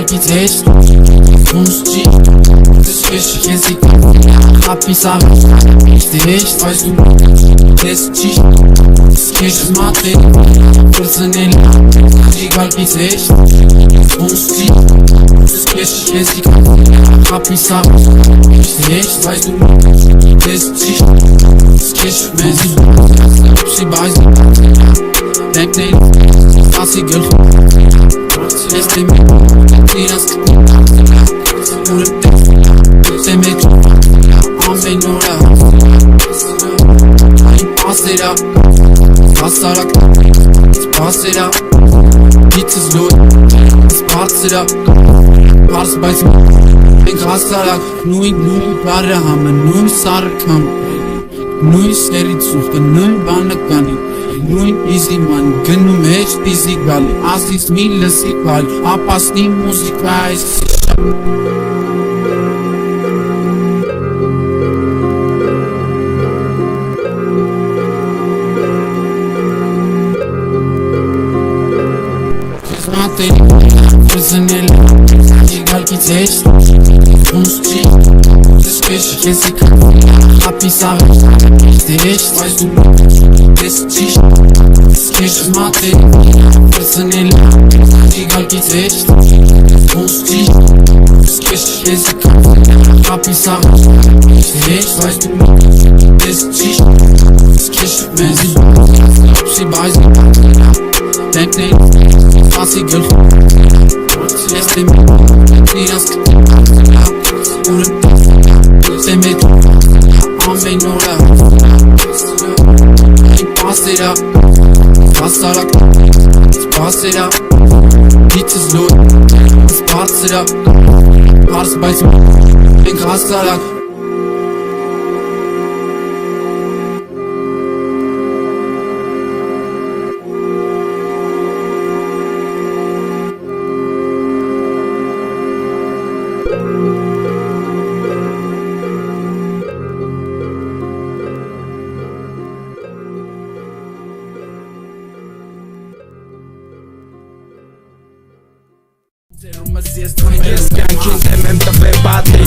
galkit hecht Kunstji Das Fisch kennt Happy Sache Ich hecht Weißt du Testji Kish Mate Personell Die galkit hecht Kunstji Das Fisch kennt Happy Sache Ich hecht Weißt du Testji Kish Messi Sie beißen Denk nicht Was sie gehört Ist dem Tiras Se me Ambe nora Pass it up Passarak Pass it up Pizzas lot Pass it up Pass beiß Ein Kassarak Nui Para haben Nui Sarkam Nui Serit suchte Nui Banakani Nui easy man Gânul ești fizical Azi-s milă sical Apasni muzica Personel Egal git hecht Kunstji Das Fisch Jessica Happy Sache Ich hecht Weißt du Testji Kish Mate Personel Egal git hecht Kunstji Das Fisch Jessica Happy Sache Ich hecht Weißt du Testji Kish Messi Sie beißen Denk nicht Was sie gehört Ist dem Tiras Se me Ambe nora Pass it up Passarak Pass it up Pizzas lot Pass it up Pass beiß Ein Kassarak Ես կյանքին դեմեմ տվե բատի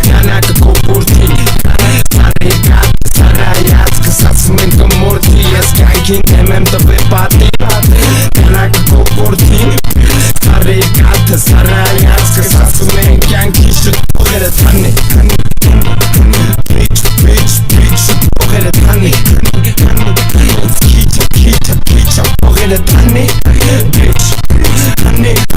Յանակը կոպորտի Սարեկատ սարայած Կսացում են կմորդի Ես կյանքին դեմեմ տվե բատի Յանակը կոպորտի Սարեկատ սարայած Կսացում են կյանքի շտողերը թանի Bitch շտողերը թանի Քիչա փողերը թանի Bitch